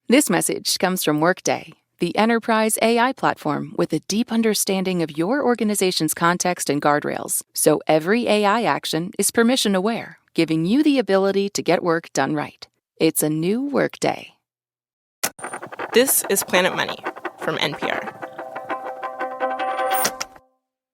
This message comes from Workday, the enterprise AI platform with a deep understanding of your organization's context and guardrails, so every AI action is permission-aware, giving you the ability to get work done right. It's a new Workday. This is Planet Money from NPR.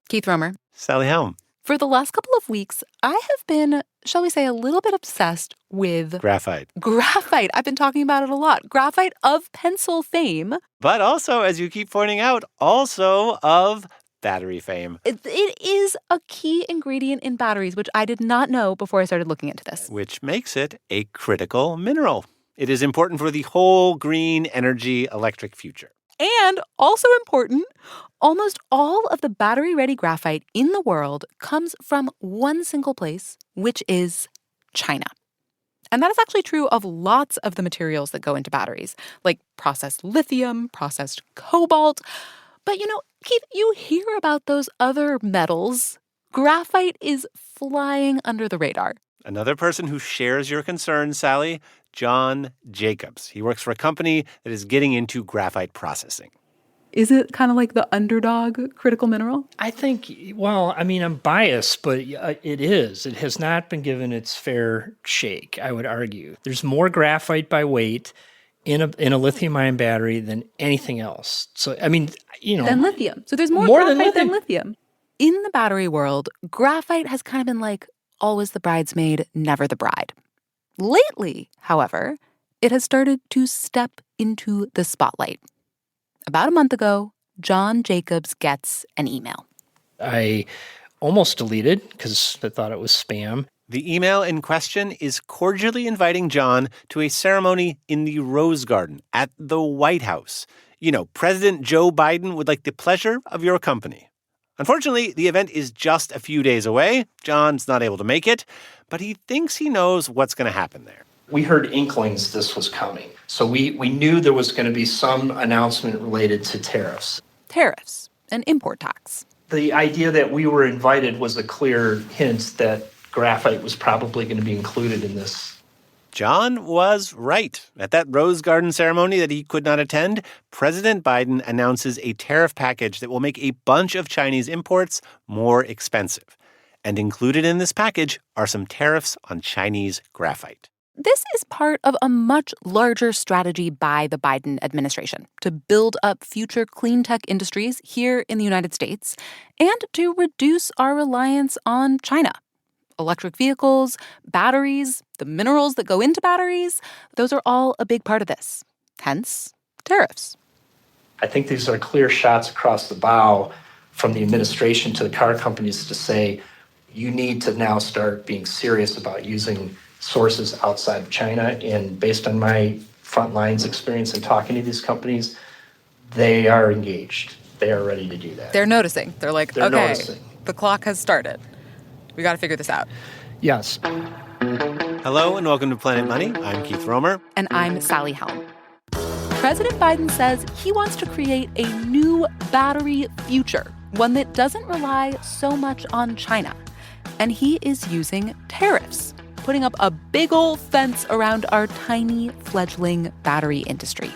Keith Romer. Sally Helm. For the last couple of weeks, I have been, shall we say, a little bit obsessed with Graphite. Graphite. I've been talking about it a lot. Graphite of pencil fame. But also, as you keep pointing out, also of battery fame. It is a key ingredient in batteries, which I did not know before I started looking into this. Which makes it a critical mineral. It is important for the whole green energy electric future. And also important, almost all of the battery-ready graphite in the world comes from one single place, which is China. And that is actually true of lots of the materials that go into batteries, like processed lithium, processed cobalt. But, Keith, you hear about those other metals. Graphite is flying under the radar. Another person who shares your concerns, Sally, John Jacobs. He works for a company that is getting into graphite processing. Is it kind of like the underdog critical mineral? I think, I'm biased, but it is. It has not been given its fair shake, I would argue. There's more graphite by weight in a lithium-ion battery than anything else. So, Than lithium. So there's more graphite than lithium. In the battery world, graphite has kind of been like always the bridesmaid, never the bride. Lately, however, it has started to step into the spotlight. About a month ago, John Jacobs gets an email. I almost deleted because I thought it was spam. The email in question is cordially inviting John to a ceremony in the Rose Garden at the White House. President Joe Biden would like the pleasure of your company. Unfortunately, the event is just a few days away. John's not able to make it, but he thinks he knows what's going to happen there. We heard inklings this was coming. So we knew there was going to be some announcement related to tariffs. Tariffs, an import tax. The idea that we were invited was a clear hint that graphite was probably going to be included in this. John was right. At that Rose Garden ceremony that he could not attend, President Biden announces a tariff package that will make a bunch of Chinese imports more expensive. And included in this package are some tariffs on Chinese graphite. This is part of a much larger strategy by the Biden administration to build up future clean tech industries here in the United States and to reduce our reliance on China. Electric vehicles, batteries, the minerals that go into batteries, those are all a big part of this. Hence, tariffs. I think these are clear shots across the bow from the administration to the car companies to say, you need to now start being serious about using sources outside of China. And based on my front lines experience in talking to these companies, they are engaged. They are ready to do that. They're noticing. They're like, okay, noticing. The clock has started. We got to figure this out. Yes. Hello and welcome to Planet Money. I'm Keith Romer. And I'm Sally Helm. President Biden says he wants to create a new battery future, one that doesn't rely so much on China. And he is using tariffs, putting up a big old fence around our tiny fledgling battery industry.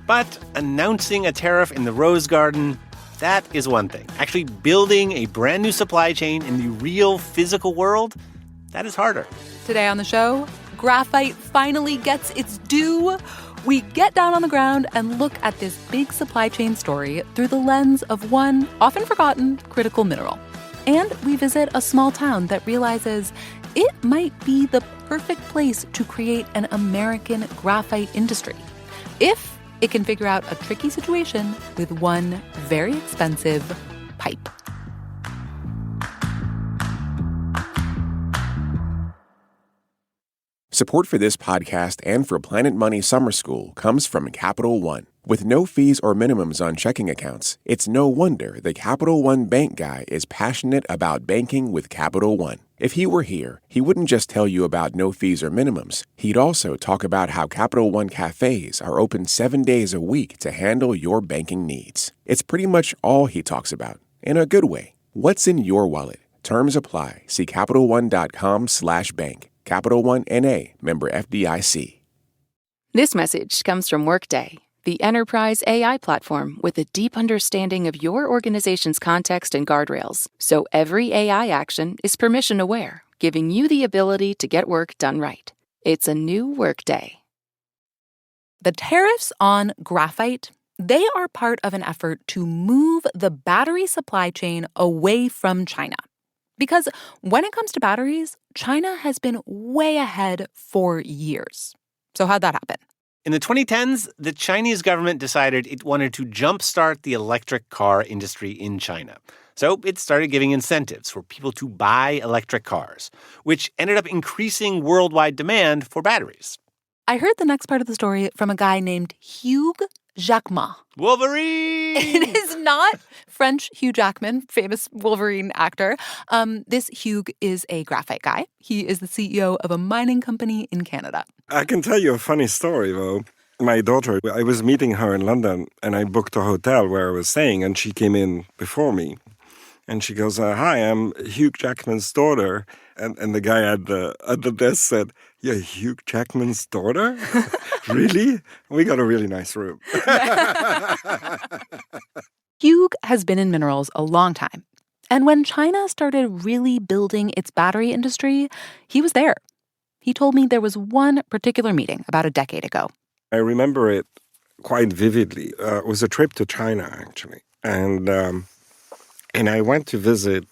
But announcing a tariff in the Rose Garden, that is one thing. Actually building a brand new supply chain in the real physical world, that is harder. Today on the show, graphite finally gets its due. We get down on the ground and look at this big supply chain story through the lens of one often forgotten critical mineral. And we visit a small town that realizes it might be the perfect place to create an American graphite industry if it can figure out a tricky situation with one very expensive pipe. Support for this podcast and for Planet Money Summer School comes from Capital One. With no fees or minimums on checking accounts, it's no wonder the Capital One bank guy is passionate about banking with Capital One. If he were here, he wouldn't just tell you about no fees or minimums. He'd also talk about how Capital One cafes are open 7 days a week to handle your banking needs. It's pretty much all he talks about, in a good way. What's in your wallet? Terms apply. See CapitalOne.com/bank. Capital One N.A., member FDIC. This message comes from Workday, the enterprise AI platform with a deep understanding of your organization's context and guardrails, so every AI action is permission-aware, giving you the ability to get work done right. It's a new Workday. The tariffs on graphite, they are part of an effort to move the battery supply chain away from China. Because when it comes to batteries, China has been way ahead for years. So how'd that happen? In the 2010s, the Chinese government decided it wanted to jumpstart the electric car industry in China. So it started giving incentives for people to buy electric cars, which ended up increasing worldwide demand for batteries. I heard the next part of the story from a guy named Hugh Jackman. Wolverine! It is not French Hugh Jackman, famous Wolverine actor. This Hugh is a graphite guy. He is the CEO of a mining company in Canada. I can tell you a funny story, though. My daughter, I was meeting her in London, and I booked a hotel where I was staying, and she came in before me. And she goes, hi, I'm Hugh Jackman's daughter. And the guy at the desk said, you're Hugh Jackman's daughter? Really? We got a really nice room. Hugh has been in minerals a long time. And when China started really building its battery industry, he was there. He told me there was one particular meeting about a decade ago. I remember it quite vividly. It was a trip to China, actually. And I went to visit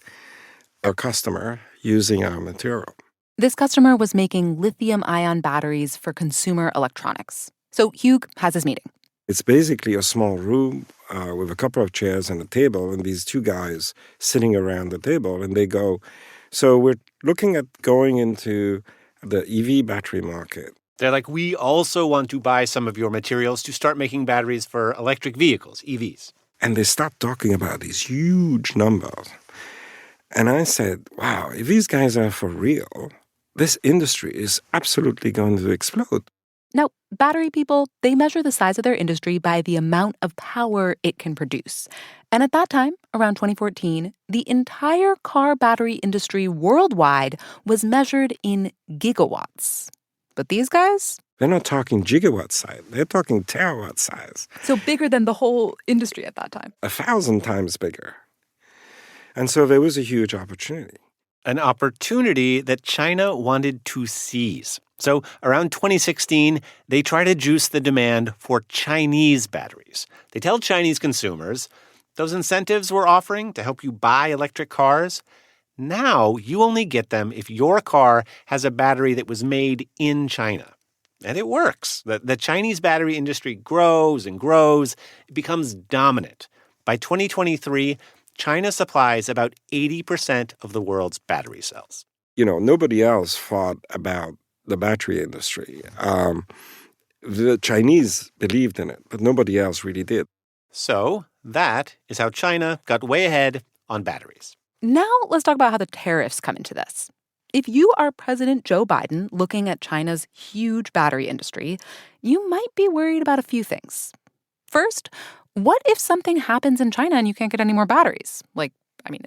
a customer using our material. This customer was making lithium-ion batteries for consumer electronics. So Hugh has his meeting. It's basically a small room with a couple of chairs and a table, and these two guys sitting around the table, and they go, so we're looking at going into the EV battery market. They're like, we also want to buy some of your materials to start making batteries for electric vehicles, EVs. And they start talking about these huge numbers. And I said, wow, if these guys are for real, this industry is absolutely going to explode. Now, battery people, they measure the size of their industry by the amount of power it can produce. And at that time, around 2014, the entire car battery industry worldwide was measured in gigawatts. But these guys? They're not talking gigawatt size. They're talking terawatt size. So bigger than the whole industry at that time. 1,000 times bigger. And so there was a huge opportunity. An opportunity that China wanted to seize. So around 2016, they try to juice the demand for Chinese batteries. They tell Chinese consumers, those incentives we're offering to help you buy electric cars, now you only get them if your car has a battery that was made in China. And it works. The Chinese battery industry grows and grows. It becomes dominant. By 2023, China supplies about 80% of the world's battery cells. You know, nobody else thought about the battery industry. The Chinese believed in it, but nobody else really did. So that is how China got way ahead on batteries. Now let's talk about how the tariffs come into this. If you are President Joe Biden looking at China's huge battery industry, you might be worried about a few things. First, what if something happens in China and you can't get any more batteries? Like,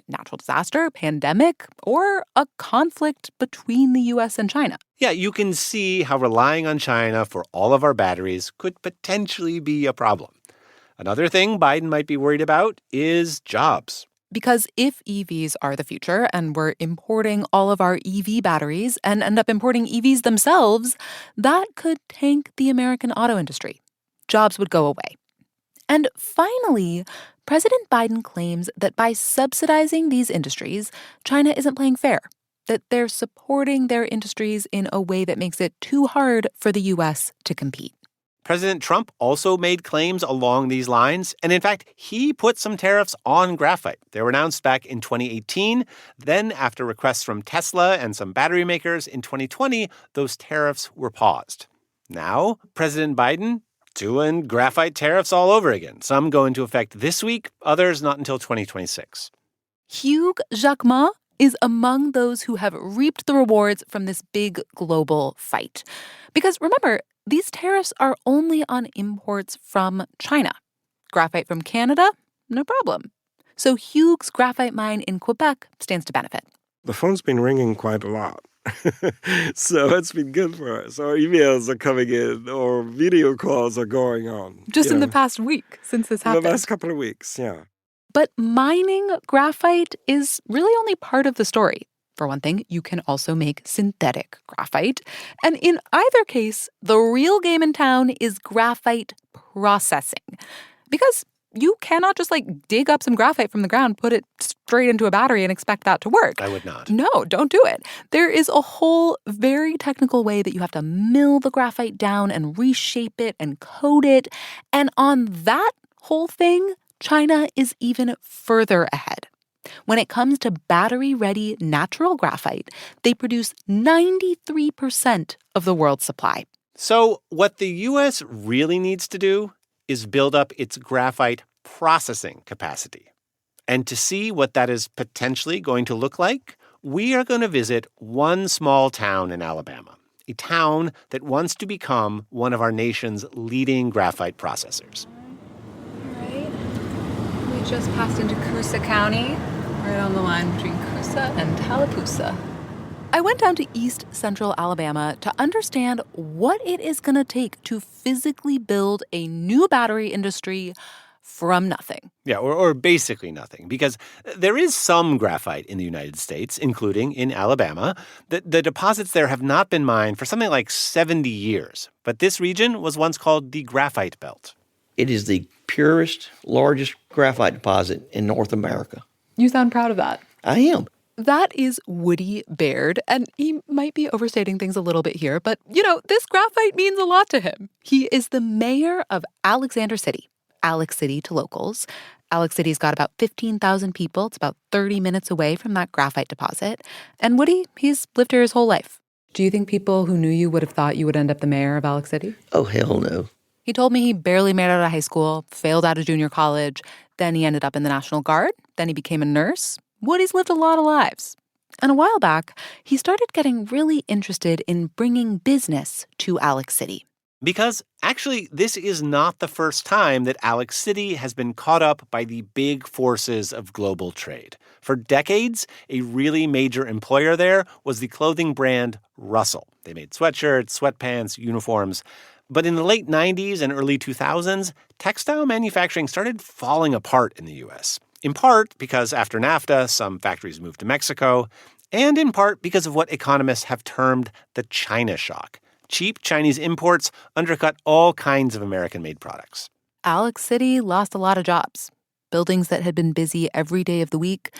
natural disaster, pandemic, or a conflict between the U.S. and China. Yeah, you can see how relying on China for all of our batteries could potentially be a problem. Another thing Biden might be worried about is jobs. Because if EVs are the future and we're importing all of our EV batteries and end up importing EVs themselves, that could tank the American auto industry. Jobs would go away. And finally, President Biden claims that by subsidizing these industries, China isn't playing fair, that they're supporting their industries in a way that makes it too hard for the U.S. to compete. President Trump also made claims along these lines. And in fact, he put some tariffs on graphite. They were announced back in 2018. Then, after requests from Tesla and some battery makers in 2020, those tariffs were paused. Now, President Biden doing graphite tariffs all over again. Some go into effect this week, others not until 2026. Hugh Jackman is among those who have reaped the rewards from this big global fight. Because remember, these tariffs are only on imports from China. Graphite from Canada, no problem. So Hugh's graphite mine in Quebec stands to benefit. The phone's been ringing quite a lot. So it's been good for us. Our emails are coming in, or video calls are going on. Just in the past week since this In happened. the last couple of weeks, yeah. But mining graphite is really only part of the story. For one thing, you can also make synthetic graphite. And in either case, the real game in town is graphite processing. Because you cannot just dig up some graphite from the ground, put it straight into a battery and expect that to work. I would not. No, don't do it. There is a whole very technical way that you have to mill the graphite down and reshape it and coat it. And on that whole thing, China is even further ahead. When it comes to battery-ready natural graphite, they produce 93% of the world's supply. So what the U.S. really needs to do is build up its graphite processing capacity. And to see what that is potentially going to look like, we are going to visit one small town in Alabama, a town that wants to become one of our nation's leading graphite processors. All right. We just passed into Coosa County, right on the line between Coosa and Tallapoosa. I went down to East Central Alabama to understand what it is going to take to physically build a new battery industry from nothing. Yeah, or basically nothing, because there is some graphite in the United States, including in Alabama. The deposits there have not been mined for something like 70 years. But this region was once called the Graphite Belt. It is the purest, largest graphite deposit in North America. You sound proud of that. I am. That is Woody Baird, and he might be overstating things a little bit here, but, this graphite means a lot to him. He is the mayor of Alexander City, Alex City to locals. Alex City's got about 15,000 people. It's about 30 minutes away from that graphite deposit. And Woody, he's lived here his whole life. Do you think people who knew you would have thought you would end up the mayor of Alex City? Oh, hell no. He told me he barely made it out of high school, failed out of junior college, then he ended up in the National Guard, then he became a nurse. Woody's lived a lot of lives. And a while back, he started getting really interested in bringing business to Alex City. Because actually, this is not the first time that Alex City has been caught up by the big forces of global trade. For decades, a really major employer there was the clothing brand Russell. They made sweatshirts, sweatpants, uniforms. But in the late 90s and early 2000s, textile manufacturing started falling apart in the U.S., in part because after NAFTA, some factories moved to Mexico, and in part because of what economists have termed the China shock. Cheap Chinese imports undercut all kinds of American-made products. Alex City lost a lot of jobs. Buildings that had been busy every day of the week,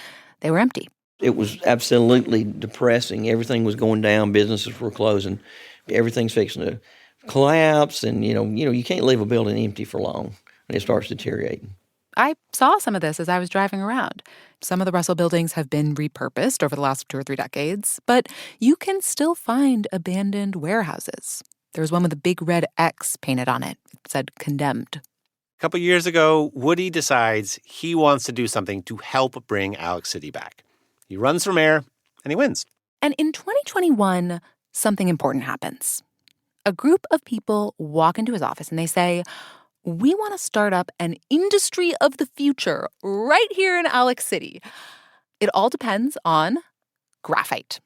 they were empty. It was absolutely depressing. Everything was going down. Businesses were closing. Everything's fixing to collapse. And, you can't leave a building empty for long when it starts deteriorating. I saw some of this as I was driving around. Some of the Russell buildings have been repurposed over the last 2 or 3 decades, but you can still find abandoned warehouses. There was one with a big red X painted on it. It said condemned. A couple years ago, Woody decides he wants to do something to help bring Alex City back. He runs for mayor, and he wins. And in 2021, something important happens. A group of people walk into his office and they say, "We want to start up an industry of the future right here in Alex City. It all depends on graphite."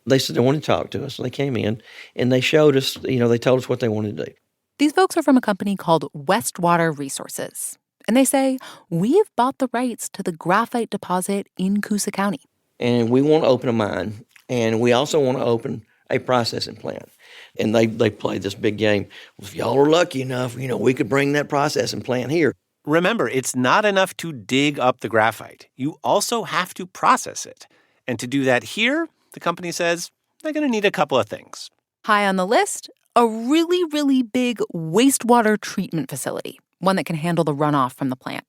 They said they wanted to talk to us. They came in and they showed us, they told us what they wanted to do. These folks are from a company called Westwater Resources. And they say, "We've bought the rights to the graphite deposit in Coosa County. And we want to open a mine. And we also want to open a processing plant." And they played this big game. Well, if y'all are lucky enough, we could bring that processing plant here. Remember, it's not enough to dig up the graphite. You also have to process it. And to do that here, the company says they're going to need a couple of things. High on the list, a really, really big wastewater treatment facility, one that can handle the runoff from the plant.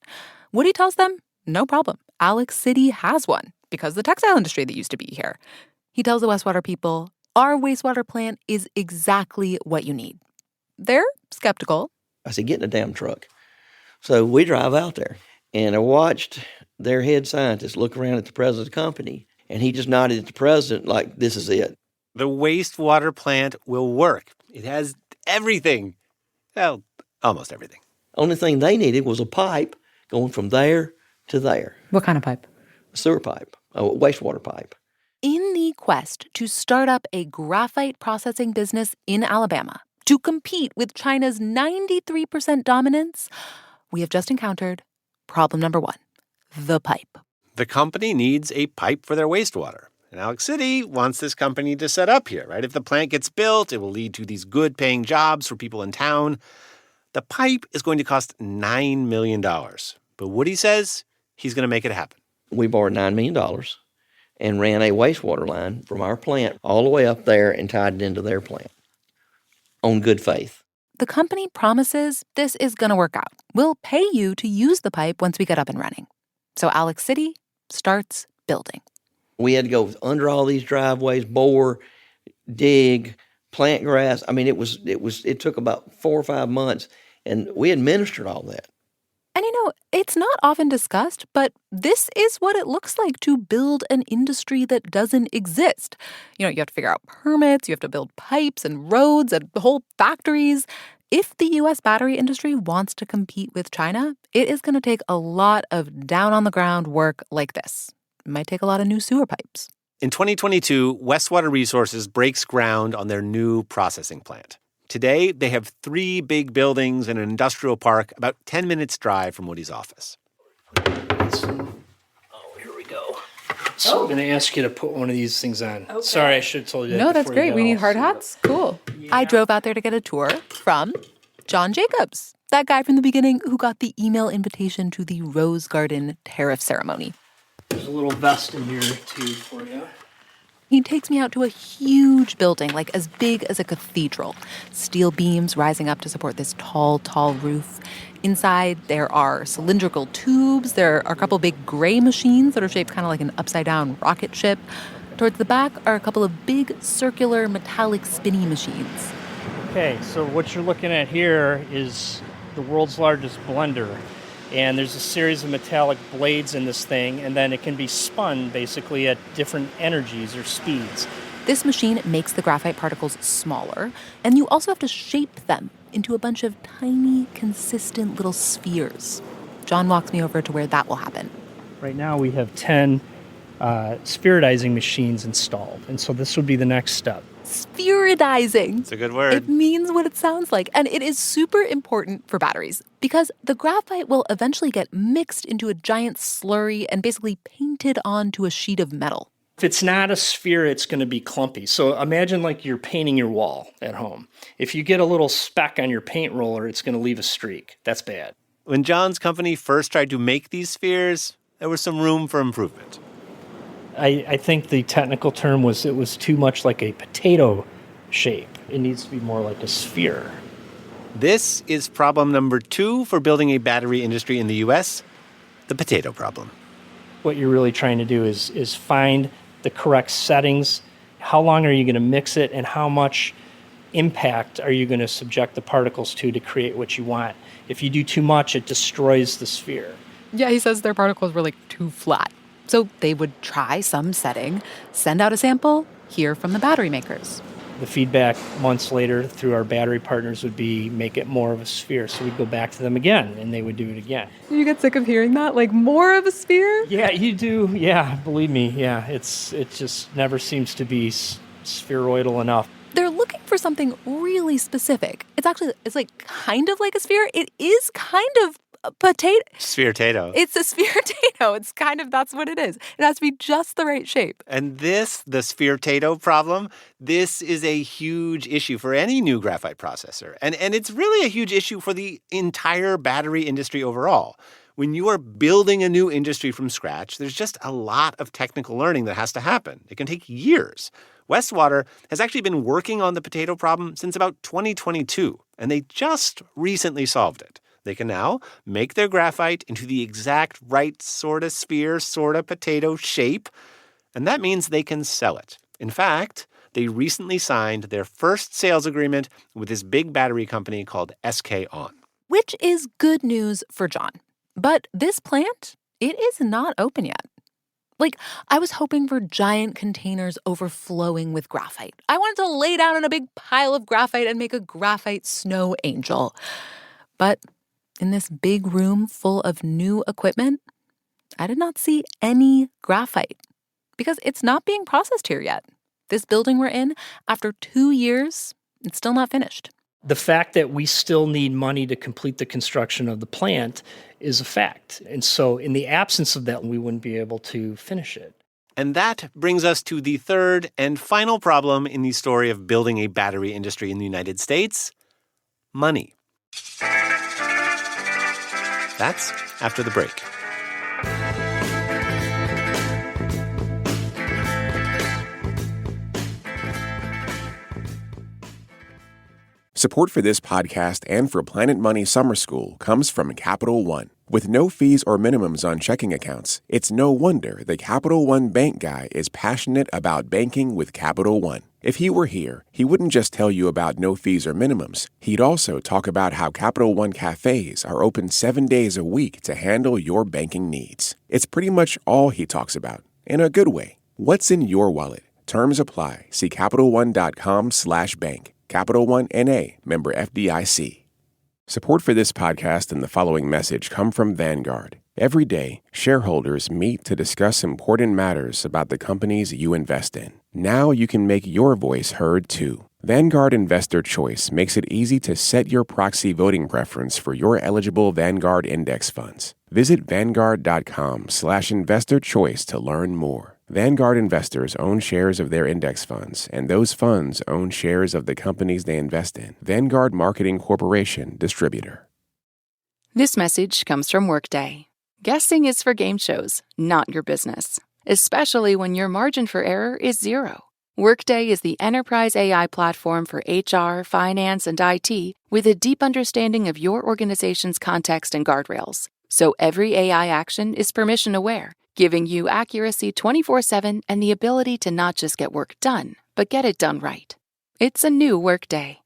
Woody tells them, no problem. Alex City has one because the textile industry that used to be here. He tells the Westwater people, our wastewater plant is exactly what you need. They're skeptical. I said, get in a damn truck. So we drive out there, and I watched their head scientist look around at the president of the company, and he just nodded at the president like, this is it. The wastewater plant will work. It has everything. Well, almost everything. Only thing they needed was a pipe going from there to there. What kind of pipe? A sewer pipe, a wastewater pipe. In the quest to start up a graphite processing business in Alabama to compete with China's 93% dominance, we have just encountered problem number one, the pipe. The company needs a pipe for their wastewater. And Alex City wants this company to set up here, right? If the plant gets built, it will lead to these good-paying jobs for people in town. The pipe is going to cost $9 million. But Woody says he's going to make it happen. We borrowed $9 million and ran a wastewater line from our plant all the way up there and tied it into their plant on good faith. The company promises this is going to work out. We'll pay you to use the pipe once we get up and running. So Alex City starts building. We had to go under all these driveways, bore, dig, plant grass. I mean, it took about 4 or 5 months, and we administered all that. And it's not often discussed, but this is what it looks like to build an industry that doesn't exist. You have to figure out permits, you have to build pipes and roads and whole factories. If the U.S. battery industry wants to compete with China, it is going to take a lot of down-on-the-ground work like this. It might take a lot of new sewer pipes. In 2022, Westwater Resources breaks ground on their new processing plant. Today, they have 3 big buildings and an industrial park about 10 minutes' drive from Woody's office. Here we go. So I'm going to ask you to put one of these things on. Okay. Sorry, I should have told you that. No, that's before great. you We need hard hats. Cool. Yeah. I drove out there to get a tour from John Jacobs, that guy from the beginning who got the email invitation to the Rose Garden tariff ceremony. There's a little vest in here, too, for you. He takes me out to a huge building, like as big as a cathedral. Steel beams rising up to support this tall, tall roof. Inside, there are cylindrical tubes. There are a couple big gray machines that are shaped kind of like an upside-down rocket ship. Towards the back are a couple of big circular metallic spinny machines. Okay, so what you're looking at here is the world's largest blender. And there's a series of metallic blades in this thing, and then it can be spun basically at different energies or speeds. This machine makes the graphite particles smaller, and you also have to shape them into a bunch of tiny, consistent little spheres. John walks me over to where that will happen. Right now we have 10 spheroidizing machines installed, and so this would be the next step. Spheroidizing. It's a good word. It means what it sounds like, and it is super important for batteries because the graphite will eventually get mixed into a giant slurry and basically painted onto a sheet of metal. If it's not a sphere, it's going to be clumpy. So imagine like you're painting your wall at home. If you get a little speck on your paint roller, it's going to leave a streak. That's bad. When John's company first tried to make these spheres, there was some room for improvement. I think the technical term was it was too much like a potato shape. It needs to be more like a sphere. This is problem number 2 for building a battery industry in the U.S., the potato problem. What you're really trying to do is find the correct settings. How long are you going to mix it, and how much impact are you going to subject the particles to create what you want? If you do too much, it destroys the sphere. Yeah, he says their particles were like too flat. So they would try some setting, send out a sample, hear from the battery makers. The feedback months later through our battery partners would be make it more of a sphere. So we'd go back to them again, and they would do it again. You get sick of hearing that? Like, more of a sphere? Yeah, you do. Yeah, believe me. Yeah, it just never seems to be spheroidal enough. They're looking for something really specific. It's like kind of like a sphere. It is kind of a potato. Sphere-tato. It's a sphere-tato. It's kind of, that's what it is. It has to be just the right shape. And the sphere-tato problem, this is a huge issue for any new graphite processor. And it's really a huge issue for the entire battery industry overall. When you are building a new industry from scratch, there's just a lot of technical learning that has to happen. It can take years. Westwater has actually been working on the potato problem since about 2022, and they just recently solved it. They can now make their graphite into the exact right sort of sphere, sort of potato shape, and that means they can sell it. In fact, they recently signed their first sales agreement with this big battery company called SK On. Which is good news for John. But this plant, it is not open yet. Like, I was hoping for giant containers overflowing with graphite. I wanted to lay down in a big pile of graphite and make a graphite snow angel. But in this big room full of new equipment, I did not see any graphite. because it's not being processed here yet. This building we're in, after 2 years, it's still not finished. The fact that we still need money to complete the construction of the plant is a fact. And so in the absence of that, we wouldn't be able to finish it. And that brings us to the third and final problem in the story of building a battery industry in the United States: money. That's after the break. Support for this podcast and for Planet Money Summer School comes from Capital One. With no fees or minimums on checking accounts, it's no wonder the Capital One bank guy is passionate about banking with Capital One. If he were here, he wouldn't just tell you about no fees or minimums. He'd also talk about how Capital One cafes are open 7 days a week to handle your banking needs. It's pretty much all he talks about, in a good way. What's in your wallet? Terms apply. See CapitalOne.com/bank. Capital One N.A., member FDIC. Support for this podcast and the following message come from Vanguard. Every day, shareholders meet to discuss important matters about the companies you invest in. Now you can make your voice heard too. Vanguard Investor Choice makes it easy to set your proxy voting preference for your eligible Vanguard index funds. Visit Vanguard.com/investor choice to learn more. Vanguard investors own shares of their index funds, and those funds own shares of the companies they invest in. Vanguard Marketing Corporation, distributor. This message comes from Workday. Guessing is for game shows, not your business, especially when your margin for error is zero. Workday is the enterprise AI platform for HR, finance, and IT with a deep understanding of your organization's context and guardrails. So every AI action is permission-aware, giving you accuracy 24/7 and the ability to not just get work done, but get it done right. It's a new Workday.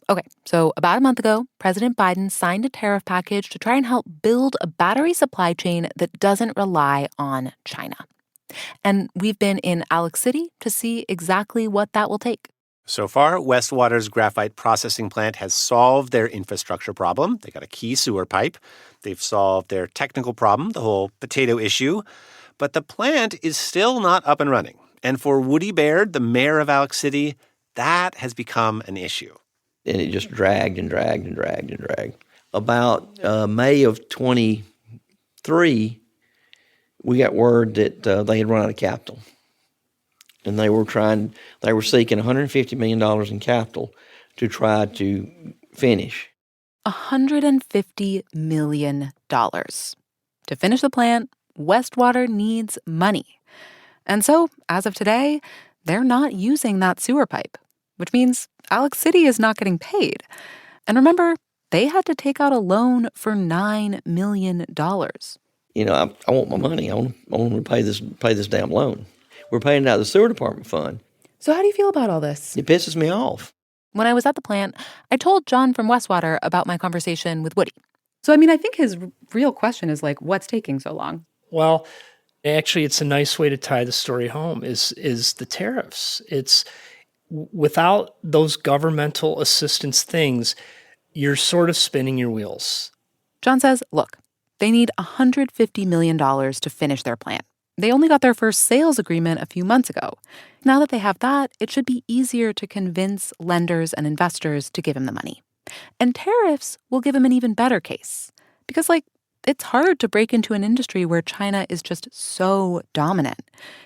Okay, so about a month ago, President Biden signed a tariff package to try and help build a battery supply chain that doesn't rely on China. And we've been in Alex City to see exactly what that will take. So far, Westwater's graphite processing plant has solved their infrastructure problem. They got a key sewer pipe. They've solved their technical problem, the whole potato issue. But the plant is still not up and running. And for Woody Baird, the mayor of Alex City, that has become an issue. And it just dragged and dragged and dragged and dragged. About May of 23, we got word that they had run out of capital. And they were seeking $150 million in capital to try to finish. $150 million. To finish the plant, Westwater needs money. And so, as of today, they're not using that sewer pipe, which means Alex City is not getting paid. And remember, they had to take out a loan for $9 million. You know, I want my money. I want to pay this damn loan. We're paying it out of the sewer department fund. So how do you feel about all this? It pisses me off. When I was at the plant, I told John from Westwater about my conversation with Woody. So, I mean, I think his real question is like, what's taking so long? Well, actually, it's a nice way to tie the story home is the tariffs. It's without those governmental assistance things, you're sort of spinning your wheels. John says, look, they need $150 million to finish their plant. They only got their first sales agreement a few months ago. Now that they have that, it should be easier to convince lenders and investors to give him the money. And tariffs will give him an even better case. Because, it's hard to break into an industry where China is just so dominant.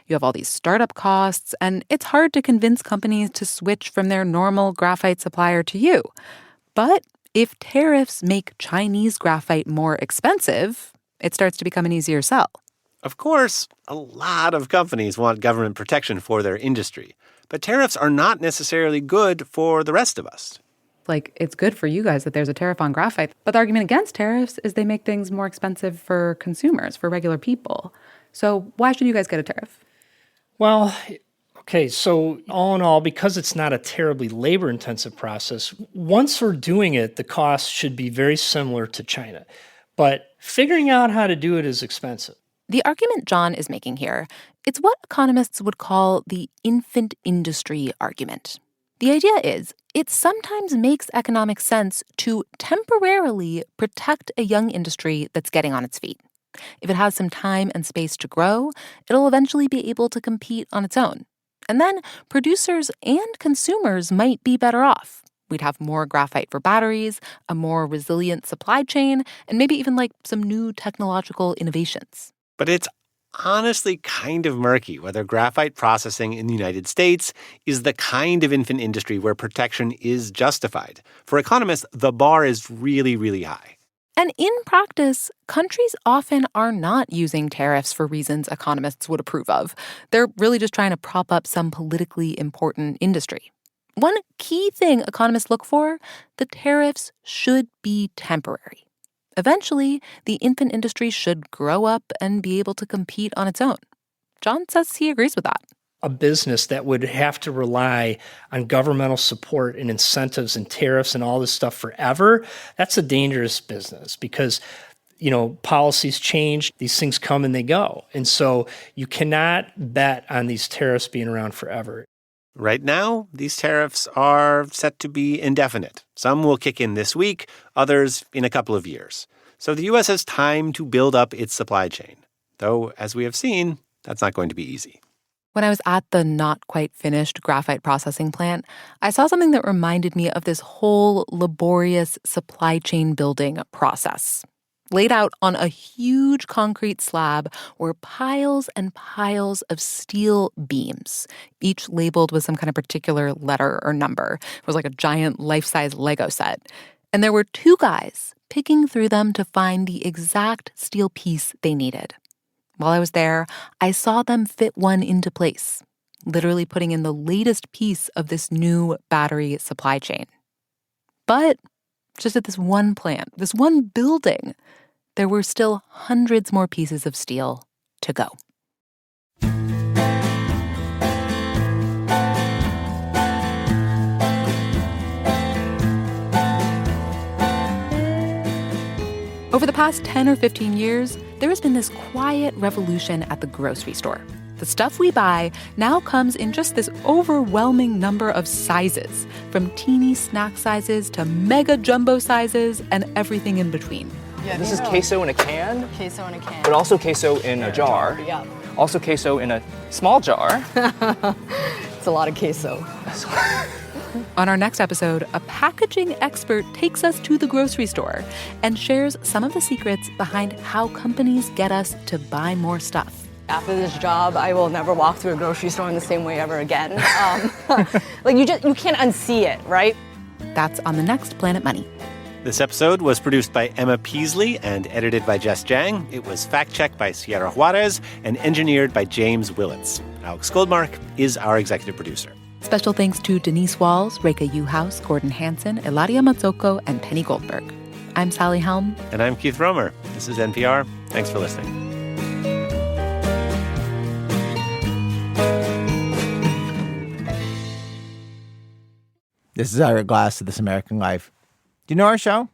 You have all these startup costs, and it's hard to convince companies to switch from their normal graphite supplier to you. But if tariffs make Chinese graphite more expensive, it starts to become an easier sell. Of course, a lot of companies want government protection for their industry, but tariffs are not necessarily good for the rest of us. It's good for you guys that there's a tariff on graphite, but the argument against tariffs is they make things more expensive for consumers, for regular people. So why should you guys get a tariff? Well, okay, so all in all, because it's not a terribly labor-intensive process, once we're doing it, the cost should be very similar to China. But figuring out how to do it is expensive. The argument John is making here, it's what economists would call the infant industry argument. The idea is, it sometimes makes economic sense to temporarily protect a young industry that's getting on its feet. If it has some time and space to grow, it'll eventually be able to compete on its own. And then producers and consumers might be better off. We'd have more graphite for batteries, a more resilient supply chain, and maybe even some new technological innovations. But it's honestly kind of murky whether graphite processing in the United States is the kind of infant industry where protection is justified. For economists, the bar is really, really high. And in practice, countries often are not using tariffs for reasons economists would approve of. They're really just trying to prop up some politically important industry. One key thing economists look for, the tariffs should be temporary. Eventually, the infant industry should grow up and be able to compete on its own. John says he agrees with that. A business that would have to rely on governmental support and incentives and tariffs and all this stuff forever, that's a dangerous business because, policies change, these things come and they go. And so you cannot bet on these tariffs being around forever. Right now, these tariffs are set to be indefinite. Some will kick in this week, others in a couple of years. So the U.S. has time to build up its supply chain. Though, as we have seen, that's not going to be easy. When I was at the not-quite-finished graphite processing plant, I saw something that reminded me of this whole laborious supply chain building process. Laid out on a huge concrete slab were piles and piles of steel beams, each labeled with some kind of particular letter or number. It was like a giant life-size Lego set. And there were two guys picking through them to find the exact steel piece they needed. While I was there, I saw them fit one into place, literally putting in the latest piece of this new battery supply chain. But just at this one plant, this one building, there were still hundreds more pieces of steel to go. Over the past 10 or 15 years, there has been this quiet revolution at the grocery store. The stuff we buy now comes in just this overwhelming number of sizes, from teeny snack sizes to mega jumbo sizes and everything in between. Yeah, this is queso in a can. Queso in a can. But also queso in a jar. Yeah. Also queso in a small jar. It's a lot of queso. On our next episode, a packaging expert takes us to the grocery store and shares some of the secrets behind how companies get us to buy more stuff. After this job, I will never walk through a grocery store in the same way ever again. You can't unsee it, right? That's on the next Planet Money. This episode was produced by Emma Peasley and edited by Jess Jang. It was fact-checked by Sierra Juarez and engineered by James Willits. Alex Goldmark is our executive producer. Special thanks to Denise Walls, Reka Uhouse, Gordon Hansen, Eladia Mazzocco, and Penny Goldberg. I'm Sally Helm. And I'm Keith Romer. This is NPR. Thanks for listening. This is Ira Glass of This American Life. Do you know our show?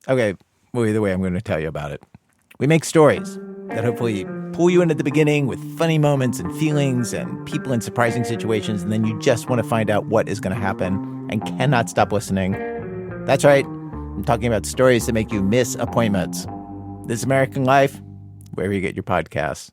Okay, well, either way, I'm going to tell you about it. We make stories that hopefully pull you in at the beginning with funny moments and feelings and people in surprising situations, and then you just want to find out what is going to happen and cannot stop listening. That's right. I'm talking about stories that make you miss appointments. This American Life, wherever you get your podcasts.